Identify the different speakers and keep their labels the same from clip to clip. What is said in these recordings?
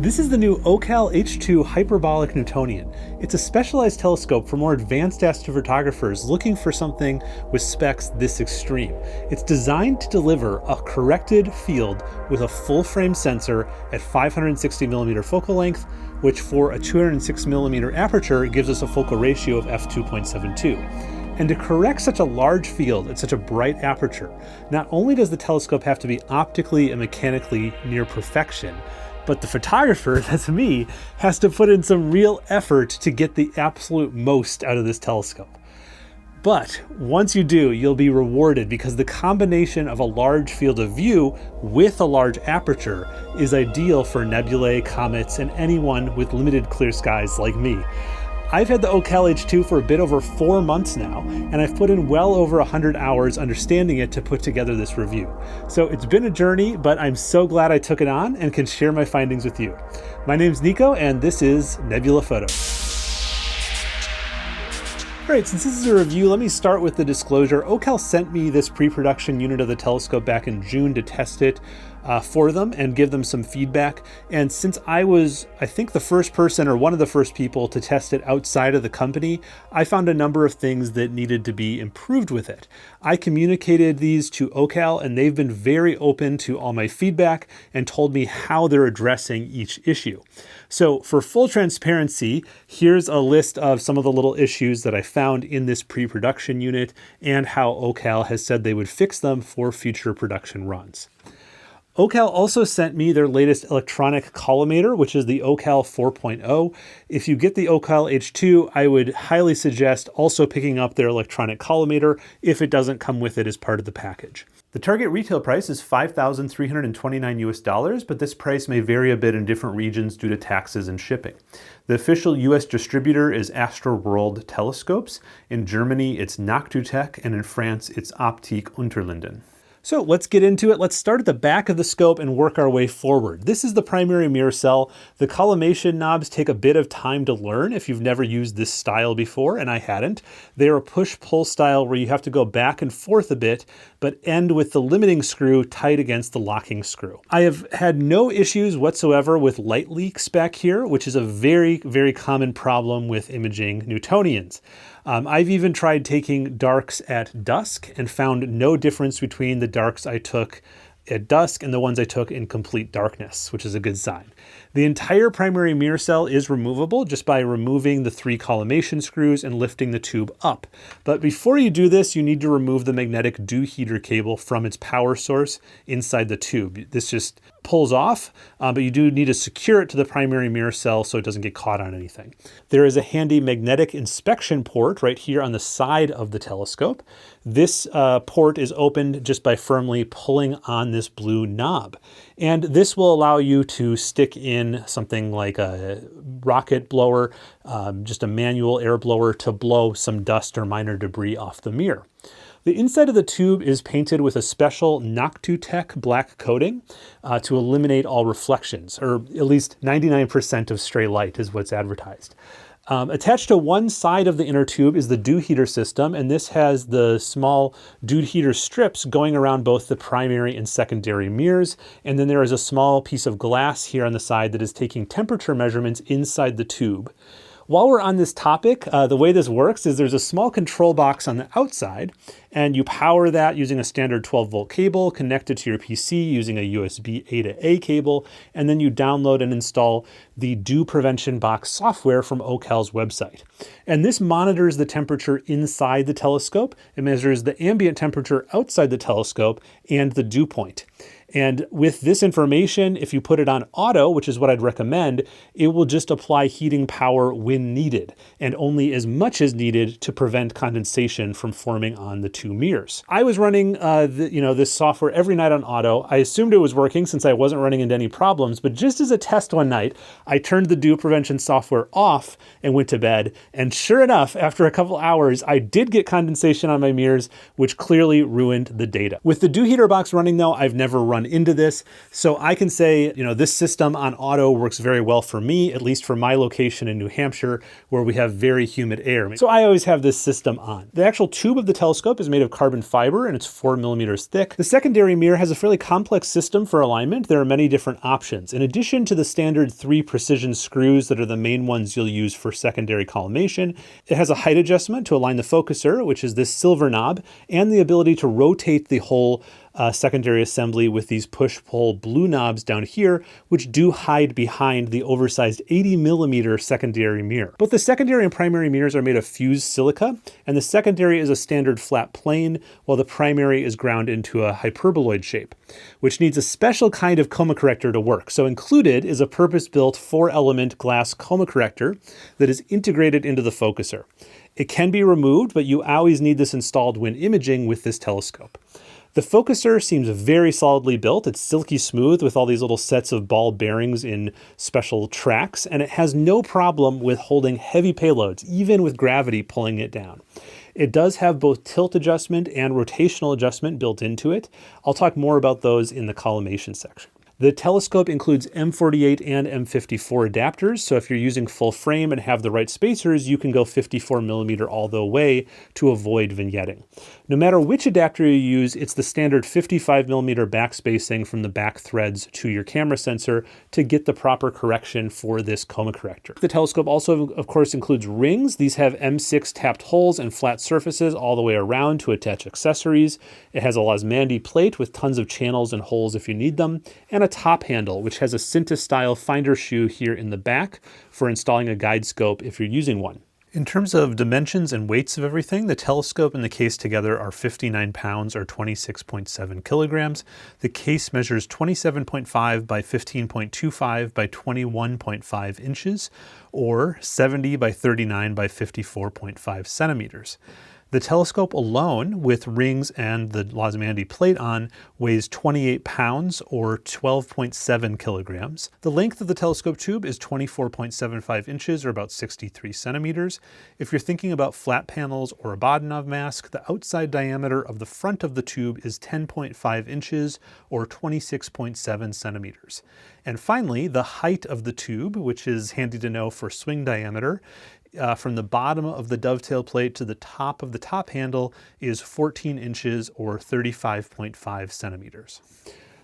Speaker 1: This is the new OCAL H-2 Hyperbolic Newtonian. It's a specialized telescope for more advanced astrophotographers looking for something with specs this extreme. It's designed to deliver a corrected field with a full-frame sensor at 560mm focal length, which for a 206mm aperture gives us a focal ratio of f2.72. And to correct such a large field at such a bright aperture, not only does the telescope have to be optically and mechanically near perfection, but the photographer, that's me, has to put in some real effort to get the absolute most out of this telescope. But once you do, you'll be rewarded because the combination of a large field of view with a large aperture is ideal for nebulae, comets, and anyone with limited clear skies like me. I've had the OCAL H-2 for a bit over 4 months now, and I've put in well over 100 hours understanding it to put together this review. So it's been a journey, but I'm so glad I took it on and can share my findings with you. My name's Nico, and this is Nebula Photos. All right, since this is a review, let me start with the disclosure. OCAL sent me this pre-production unit of the telescope back in June to test it for them and give them some feedback. And since I was, I think, the first person or one of the first people to test it outside of the company, I found a number of things that needed to be improved with it. I communicated these to OCAL, and they've been very open to all my feedback and told me how they're addressing each issue. So for full transparency, here's a list of some of the little issues that I found in this pre-production unit and how OCAL has said they would fix them for future production runs. OCAL also sent me their latest electronic collimator, which is the OCAL 4.0. If you get the OCAL H2, I would highly suggest also picking up their electronic collimator if it doesn't come with it as part of the package. The target retail price is $5,329 US, but this price may vary a bit in different regions due to taxes and shipping. The official US distributor is Astro World Telescopes. In Germany, it's H-2, and in France, it's Optik Unterlinden. So let's get into it. Let's start at the back of the scope and work our way forward. This is the primary mirror cell. The collimation knobs take a bit of time to learn if you've never used this style before, and I hadn't. They're a push-pull style where you have to go back and forth a bit, but end with the limiting screw tight against the locking screw. I have had no issues whatsoever with light leaks back here, which is a very, very common problem with imaging Newtonians. I've even tried taking darks at dusk and found no difference between the darks I took at dusk and the ones I took in complete darkness, which is a good sign. The entire primary mirror cell is removable just by removing the 3 collimation screws and lifting the tube up. But before you do this, you need to remove the magnetic dew heater cable from its power source inside the tube. This just pulls off, but you do need to secure it to the primary mirror cell so it doesn't get caught on anything. There is a handy magnetic inspection port right here on the side of the telescope. This port is opened just by firmly pulling on this blue knob. And this will allow you to stick in something like a rocket blower, just a manual air blower to blow some dust or minor debris off the mirror. The inside of the tube is painted with a special H-2 black coating to eliminate all reflections, or at least 99% of stray light is what's advertised. Attached to one side of the inner tube is the dew heater system, and this has the small dew heater strips going around both the primary and secondary mirrors, and then there is a small piece of glass here on the side that is taking temperature measurements inside the tube. While we're on this topic, the way this works is there's a small control box on the outside, and you power that using a standard 12-volt cable connected to your PC using a USB A to A cable, and then you download and install the dew prevention box software from OCAL's website. And this monitors the temperature inside the telescope. It measures the ambient temperature outside the telescope and the dew point. And with this information, if you put it on auto, which is what I'd recommend, it will just apply heating power when needed, and only as much as needed to prevent condensation from forming on the 2 mirrors. I was running this software every night on auto. I assumed it was working since I wasn't running into any problems, but just as a test one night, I turned the dew prevention software off and went to bed. And sure enough, after a couple hours, I did get condensation on my mirrors, which clearly ruined the data. With the dew heater box running though, I've never run into this. So I can say, this system on auto works very well for me, at least for my location in New Hampshire, where we have very humid air. So I always have this system on. The actual tube of the telescope is made of carbon fiber and it's 4 millimeters thick. The secondary mirror has a fairly complex system for alignment. There are many different options. In addition to the standard 3 precision screws that are the main ones you'll use for secondary collimation, it has a height adjustment to align the focuser, which is this silver knob, and the ability to rotate the whole secondary assembly with these push-pull blue knobs down here, which do hide behind the oversized 80 millimeter secondary mirror. Both the secondary and primary mirrors are made of fused silica, and the secondary is a standard flat plane, while the primary is ground into a hyperboloid shape, which needs a special kind of coma corrector to work. So included is a purpose-built 4-element glass coma corrector that is integrated into the focuser. It can be removed, but you always need this installed when imaging with this telescope. The focuser seems very solidly built. It's silky smooth with all these little sets of ball bearings in special tracks, and it has no problem with holding heavy payloads, even with gravity pulling it down. It does have both tilt adjustment and rotational adjustment built into it. I'll talk more about those in the collimation section. The telescope includes M48 and M54 adapters, so if you're using full frame and have the right spacers, you can go 54 millimeter all the way to avoid vignetting. No matter which adapter you use, it's the standard 55 millimeter backspacing from the back threads to your camera sensor to get the proper correction for this coma corrector. The telescope also, of course, includes rings. These have M6 tapped holes and flat surfaces all the way around to attach accessories. It has a Lasmandi plate with tons of channels and holes if you need them, and a top handle, which has a Cinta-style finder shoe here in the back for installing a guide scope if you're using one. In terms of dimensions and weights of everything, the telescope and the case together are 59 pounds or 26.7 kilograms. The case measures 27.5 by 15.25 by 21.5 inches, or 70 by 39 by 54.5 centimeters. The telescope alone, with rings and the Lasmandi plate on, weighs 28 pounds or 12.7 kilograms. The length of the telescope tube is 24.75 inches or about 63 centimeters. If you're thinking about flat panels or a Badenov mask, the outside diameter of the front of the tube is 10.5 inches or 26.7 centimeters. And finally, the height of the tube, which is handy to know for swing diameter, from the bottom of the dovetail plate to the top of the top handle is 14 inches or 35.5 centimeters.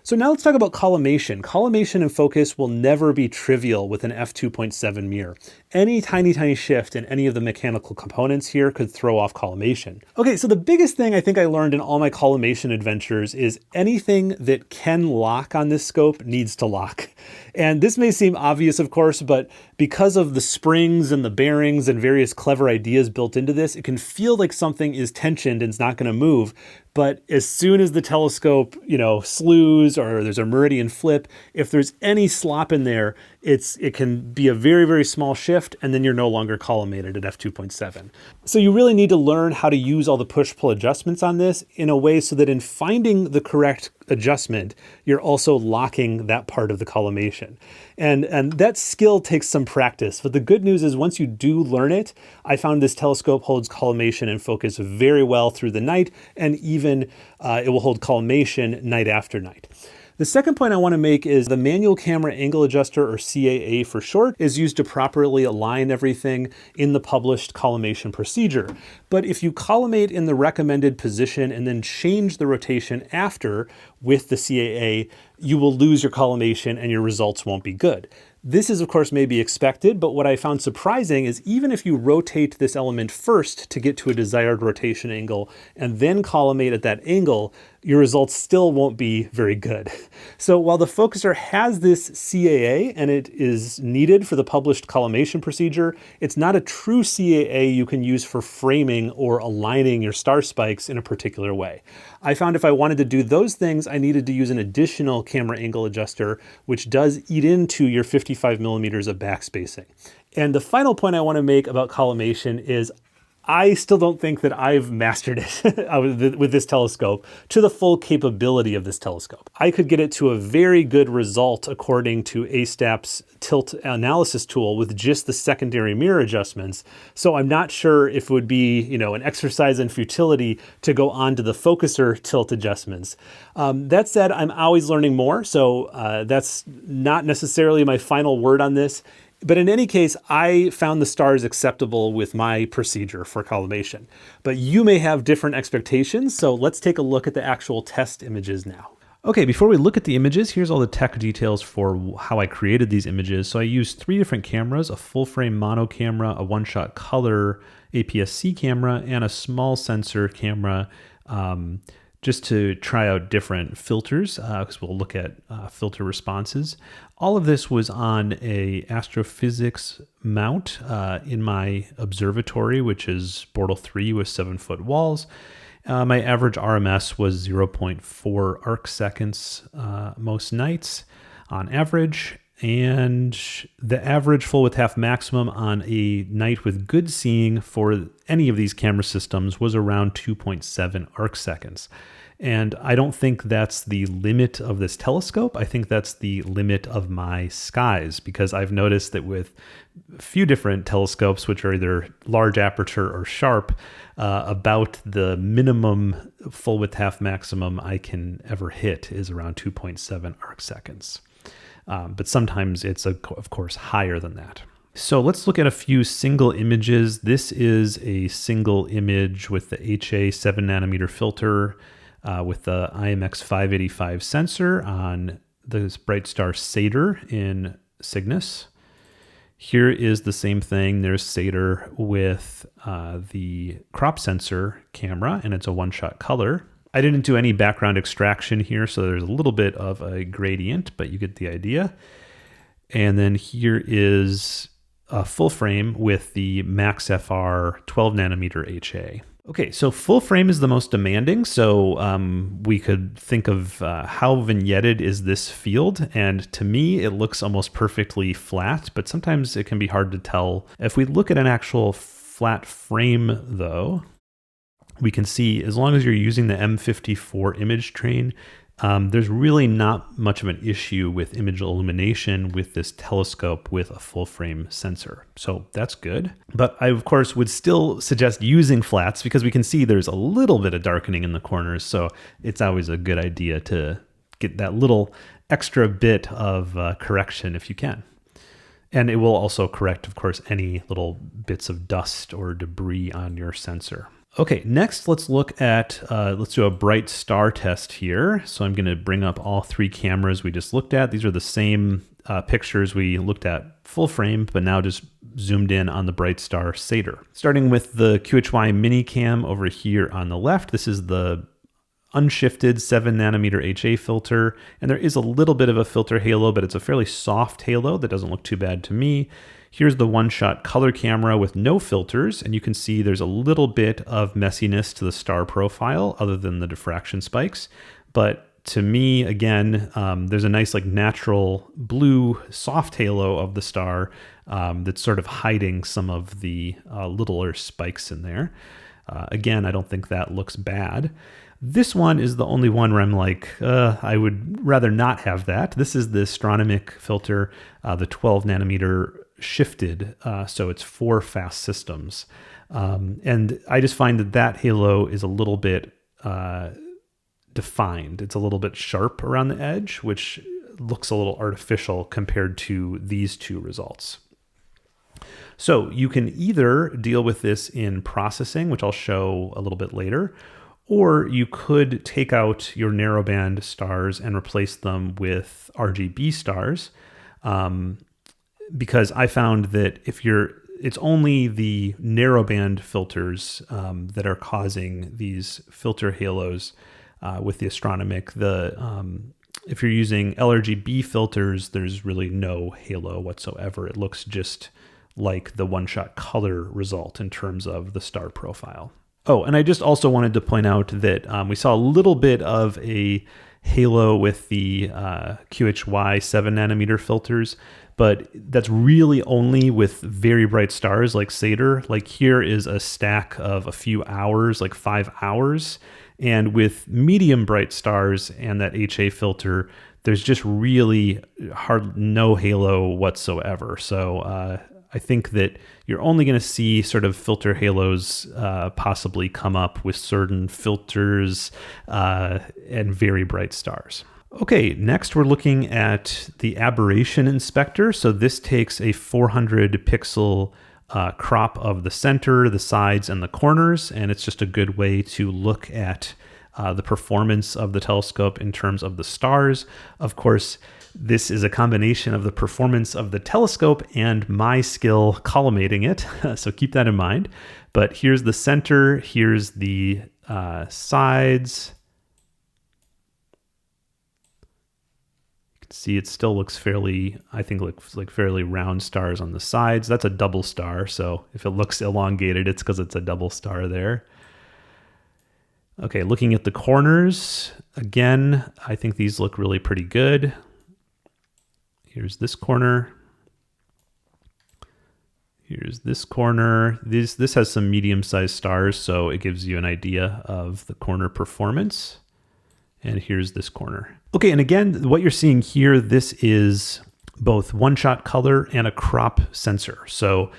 Speaker 1: So now let's talk about collimation. Collimation and focus will never be trivial with an f2.7 mirror. Any tiny shift in any of the mechanical components here could throw off collimation. Okay, so the biggest thing I think I learned in all my collimation adventures is anything that can lock on this scope needs to lock. And this may seem obvious, of course, but because of the springs and the bearings and various clever ideas built into this, it can feel like something is tensioned and it's not going to move. But as soon as the telescope, slews or there's a meridian flip, if there's any slop in there, it can be a very small shift, and then you're no longer collimated at f2.7. So you really need to learn how to use all the push-pull adjustments on this in a way so that in finding the correct adjustment, you're also locking that part of the collimation. And that skill takes some practice, but the good news is once you do learn it, I found this telescope holds collimation and focus very well through the night, and even it will hold collimation night after night. The second point I want to make is the manual camera angle adjuster, or CAA for short, is used to properly align everything in the published collimation procedure. But if you collimate in the recommended position and then change the rotation after with the CAA, you will lose your collimation and your results won't be good. This is, of course, maybe expected, but what I found surprising is even if you rotate this element first to get to a desired rotation angle and then collimate at that angle, your results still won't be very good. So while the focuser has this CAA and it is needed for the published collimation procedure, it's not a true CAA you can use for framing or aligning your star spikes in a particular way. I found if I wanted to do those things, I needed to use an additional camera angle adjuster, which does eat into your 55 millimeters of backspacing. And the final point I want to make about collimation is I still don't think that I've mastered it with this telescope to the full capability of this telescope. I could get it to a very good result according to ASTAP's tilt analysis tool with just the secondary mirror adjustments. So I'm not sure if it would be, an exercise in futility to go on to the focuser tilt adjustments. That said, I'm always learning more, so that's not necessarily my final word on this. But in any case, I found the stars acceptable with my procedure for collimation. But you may have different expectations, so let's take a look at the actual test images now. Okay, before we look at the images, here's all the tech details for how I created these images. So I used 3 different cameras, a full-frame mono camera, a one-shot color APS-C camera, and a small sensor camera, just to try out different filters, because we'll look at filter responses. All of this was on a astrophysics mount in my observatory, which is Bortle 3 with 7-foot walls. My average RMS was 0.4 arc seconds most nights on average. And the average full width half maximum on a night with good seeing for any of these camera systems was around 2.7 arc seconds. And I don't think that's the limit of this telescope. I think that's the limit of my skies, because I've noticed that with a few different telescopes, which are either large aperture or sharp, about the minimum full width half maximum I can ever hit is around 2.7 arc seconds. But sometimes it's, of course, higher than that. So let's look at a few single images. This is a single image with the HA 7nm filter with the IMX 585 sensor on this bright star Satyr in Cygnus. Here is the same thing. There's Satyr with the crop sensor camera, and it's a one-shot color. I didn't do any background extraction here, so there's a little bit of a gradient, but you get the idea. And then here is a full frame with the Max FR 12nm HA. Okay, so full frame is the most demanding, so we could think of how vignetted is this field, and to me it looks almost perfectly flat, but sometimes it can be hard to tell. If we look at an actual flat frame though, we can see as long as you're using the M54 image train, there's really not much of an issue with image illumination with this telescope with a full frame sensor. So that's good. But I, of course, would still suggest using flats because we can see there's a little bit of darkening in the corners. So it's always a good idea to get that little extra bit of correction if you can. And it will also correct, of course, any little bits of dust or debris on your sensor. Okay, next let's look at, let's do a bright star test here. So I'm gonna bring up all 3 cameras we just looked at. These are the same pictures we looked at full frame, but now just zoomed in on the bright star Satyr. Starting with the QHY mini cam over here on the left, this is the unshifted 7nm HA filter, and there is a little bit of a filter halo, but it's a fairly soft halo that doesn't look too bad to me. Here's the one-shot color camera with no filters, and you can see there's a little bit of messiness to the star profile other than the diffraction spikes. But to me, again, there's a nice like natural blue soft halo of the star that's sort of hiding some of the littler spikes in there. Again, I don't think that looks bad. This one is the only one where I'm like, I would rather not have that. This is the astronomic filter, the 12nm shifted, so it's 4 fast systems. And I just find that that halo is a little bit defined. It's a little bit sharp around the edge, which looks a little artificial compared to these 2 results. So you can either deal with this in processing, which I'll show a little bit later, or you could take out your narrowband stars and replace them with RGB stars. Because I found that it's only the narrowband filters that are causing these filter halos with the astronomic. If you're using LRGB filters, there's really no halo whatsoever. It looks just like the one-shot color result in terms of the star profile. Oh, and I just also wanted to point out that we saw a little bit of a halo with the QHY 7 nanometer filters, but that's really only with very bright stars like Satyr. Like here is a stack of a few hours, like 5 hours. And with medium bright stars and that HA filter, there's just really no halo whatsoever. So I think that you're only going to see sort of filter halos possibly come up with certain filters and very bright stars. Okay, next we're looking at the aberration inspector. So this takes a 400 pixel crop of the center, the sides, and the corners, and it's just a good way to look at the performance of the telescope in terms of the stars. Of course, this is a combination of the performance of the telescope and my skill collimating it, so keep that in mind. But here's the center, here's the sides. You can see it still looks fairly, I think looks like fairly round stars on the sides. That's a double star, so if it looks elongated, it's because it's a double star there. Okay, looking at the corners, again, I think these look really pretty good. Here's this corner. Here's this corner. This has some medium-sized stars, so it gives you an idea of the corner performance. And here's this corner. Okay, and again, what you're seeing here, this is both one-shot color and a crop sensor. So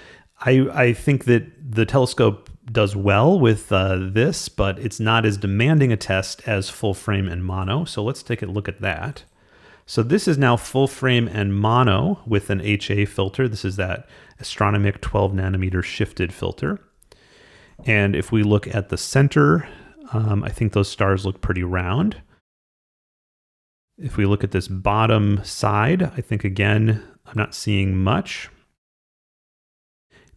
Speaker 1: I think that the telescope does well with this, but it's not as demanding a test as full frame and mono. So let's take a look at that. So this is now full frame and mono with an HA filter. This is that Astronomic 12 nanometer shifted filter. And if we look at the center, I think those stars look pretty round. If we look at this bottom side, I think again, I'm not seeing much.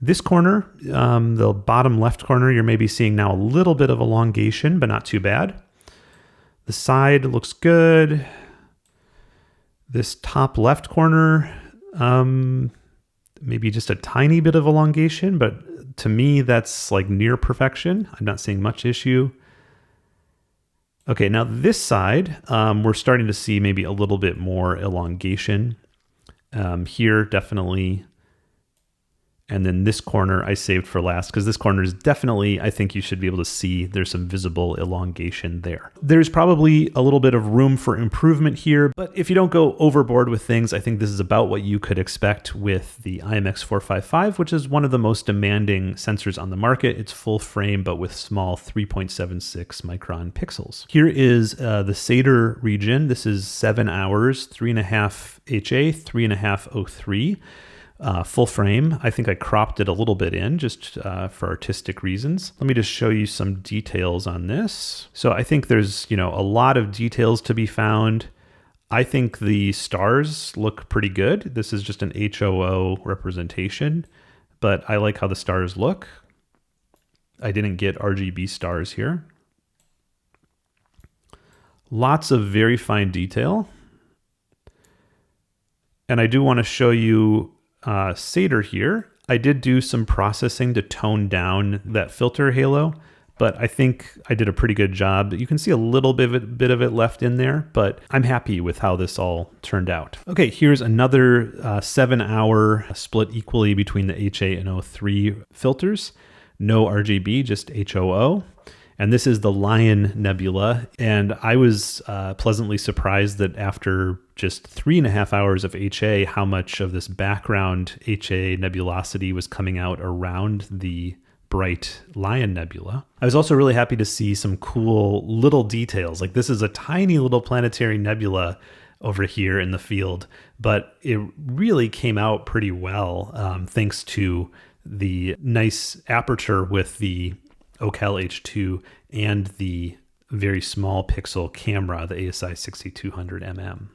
Speaker 1: This corner, the bottom left corner, you're maybe seeing now a little bit of elongation, but not too bad. The side looks good. This top left corner, maybe just a tiny bit of elongation, but to me, that's like near perfection. I'm not seeing much issue. Okay, now this side, we're starting to see maybe a little bit more elongation. Here, definitely. And then this corner I saved for last because this corner is definitely, I think you should be able to see there's some visible elongation there. There's probably a little bit of room for improvement here, but if you don't go overboard with things, I think this is about what you could expect with the IMX455, which is one of the most demanding sensors on the market. It's full frame, but with small 3.76 micron pixels. Here is the Satyr region. This is 7 hours, 3.5 HA, 3.5 O3. Full frame. I think I cropped it a little bit in just for artistic reasons. Let me just show you some details on this. So I think there's, a lot of details to be found. I think the stars look pretty good. This is just an HOO representation, but I like how the stars look. I didn't get RGB stars here. Lots of very fine detail. And I do want to show you Satyr here. I did do some processing to tone down that filter halo, but I think I did a pretty good job. You can see a little bit of it left in there, but I'm happy with how this all turned out. Okay, here's another 7 hour split equally between the HA and O3 filters. No RGB, just HOO. And this is the Lion Nebula. And I was pleasantly surprised that after just 3.5 hours of HA, how much of this background HA nebulosity was coming out around the bright Lion Nebula. I was also really happy to see some cool little details. Like this is a tiny little planetary nebula over here in the field, but it really came out pretty well thanks to the nice aperture with the OCAL H-2 and the very small pixel camera, the ASI 6200mm.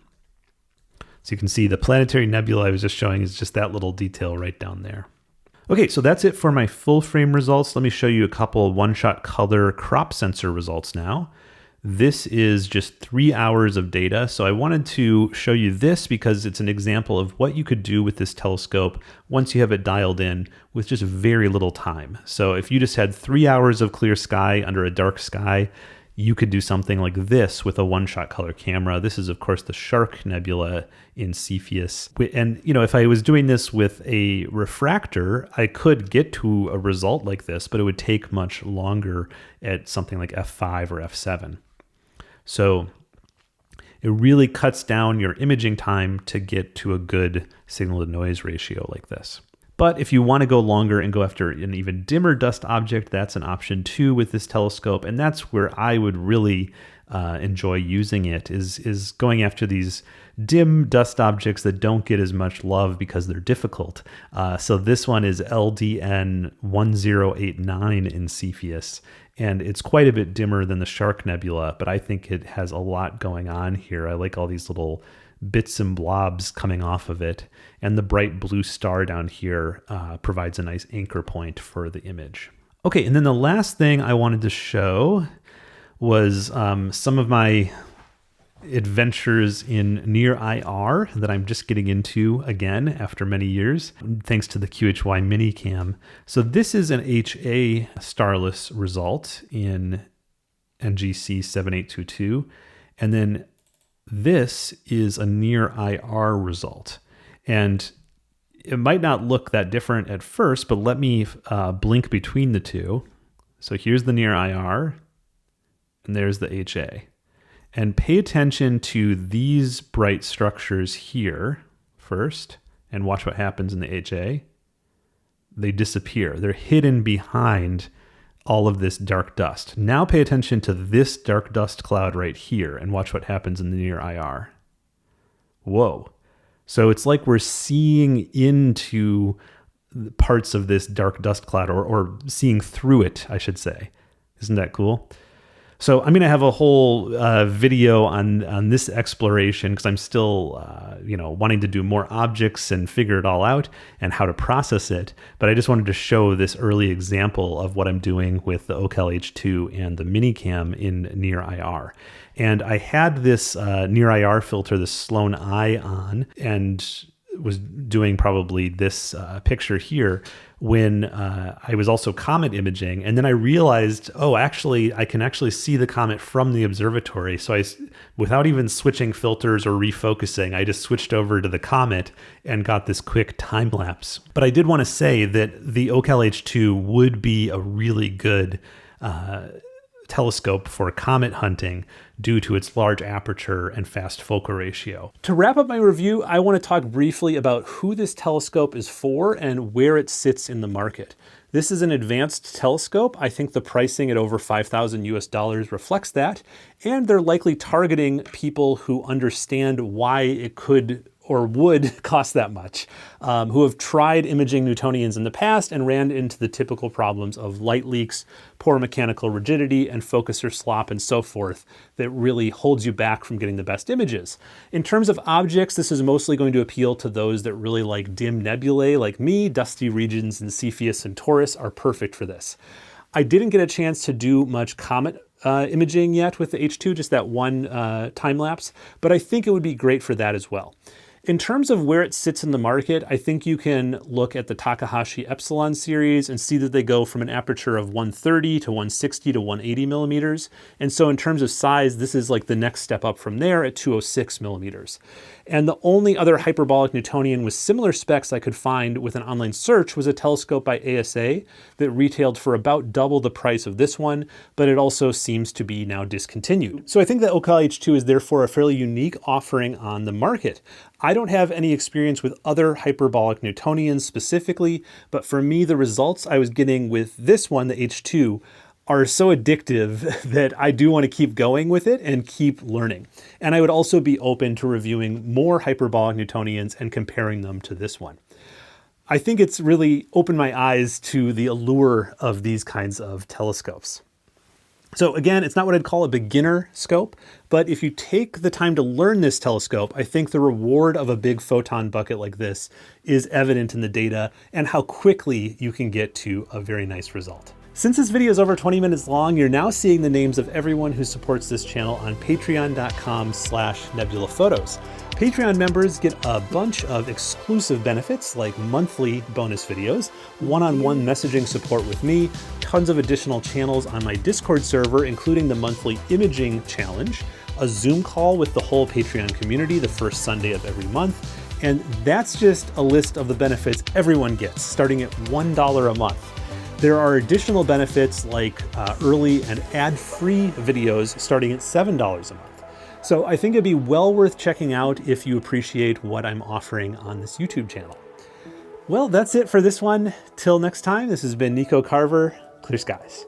Speaker 1: So you can see the planetary nebula I was just showing is just that little detail right down there. Okay, so that's it for my full frame results. Let me show you a couple one-shot color crop sensor results now. This is just 3 hours of data. So I wanted to show you this because it's an example of what you could do with this telescope once you have it dialed in with just very little time. So if you just had 3 hours of clear sky under a dark sky, you could do something like this with a one-shot color camera. This is, of course, the Shark Nebula in Cepheus. And, if I was doing this with a refractor, I could get to a result like this, but it would take much longer at something like f5 or f7. So it really cuts down your imaging time to get to a good signal-to-noise ratio like this. But if you want to go longer and go after an even dimmer dust object, that's an option too with this telescope. And that's where I would really enjoy using it, is going after these dim dust objects that don't get as much love because they're difficult. So this one is LDN 1089 in Cepheus, and it's quite a bit dimmer than the Shark Nebula, but I think it has a lot going on here. I like all these little bits and blobs coming off of it, and the bright blue star down here provides a nice anchor point for the image. Okay, and then the last thing I wanted to show was some of my adventures in near IR that I'm just getting into again after many years, thanks to the QHY Minicam. So this is an HA starless result in NGC 7822, and then this is a near IR result. And it might not look that different at first, but let me blink between the two. So here's the near IR, and there's the HA. And pay attention to these bright structures here first, and watch what happens in the HA. They disappear. They're hidden behind all of this dark dust. Now pay attention to this dark dust cloud right here and watch what happens in the near IR. Whoa. So it's like we're seeing into parts of this dark dust cloud, or seeing through it, I should say. Isn't that cool? So I'm going to have a whole video on this exploration, because I'm still wanting to do more objects and figure it all out and how to process it. But I just wanted to show this early example of what I'm doing with the OCAL H-2 and the Minicam in near IR. And I had this near IR filter, this Sloan Eye, on, and was doing probably this picture here when I was also comet imaging. And then I realized, oh, actually, I can actually see the comet from the observatory. So without even switching filters or refocusing, I just switched over to the comet and got this quick time lapse. But I did want to say that the OCAL H-2 would be a really good telescope for comet hunting due to its large aperture and fast focal ratio. To wrap up my review, I want to talk briefly about who this telescope is for and where it sits in the market. This is an advanced telescope. I think the pricing at over $5,000 US reflects that, and they're likely targeting people who understand why it could or would cost that much, who have tried imaging Newtonians in the past and ran into the typical problems of light leaks, poor mechanical rigidity, and focuser slop, and so forth, that really holds you back from getting the best images. In terms of objects, this is mostly going to appeal to those that really like dim nebulae like me. Dusty regions in Cepheus and Taurus are perfect for this. I didn't get a chance to do much comet imaging yet with the H-2, just that one time lapse, but I think it would be great for that as well. In terms of where it sits in the market, I think you can look at the Takahashi Epsilon series and see that they go from an aperture of 130 to 160 to 180 millimeters. And so in terms of size, this is like the next step up from there at 206 millimeters. And the only other hyperbolic Newtonian with similar specs I could find with an online search was a telescope by ASA that retailed for about double the price of this one, but it also seems to be now discontinued. So I think that OCAL H-2 is therefore a fairly unique offering on the market. I don't have any experience with other hyperbolic Newtonians specifically, but for me, the results I was getting with this one, the H-2, are so addictive that I do want to keep going with it and keep learning. And I would also be open to reviewing more hyperbolic Newtonians and comparing them to this one. I think it's really opened my eyes to the allure of these kinds of telescopes. So again, it's not what I'd call a beginner scope, but if you take the time to learn this telescope, I think the reward of a big photon bucket like this is evident in the data and how quickly you can get to a very nice result. Since this video is over 20 minutes long, you're now seeing the names of everyone who supports this channel on patreon.com/nebulaphotos. Patreon members get a bunch of exclusive benefits like monthly bonus videos, one-on-one messaging support with me, tons of additional channels on my Discord server, including the monthly imaging challenge, a Zoom call with the whole Patreon community the first Sunday of every month, and that's just a list of the benefits everyone gets, starting at $1 a month. There are additional benefits like early and ad-free videos starting at $7 a month. So I think it'd be well worth checking out if you appreciate what I'm offering on this YouTube channel. Well, that's it for this one. Till next time, this has been Nico Carver. Clear skies.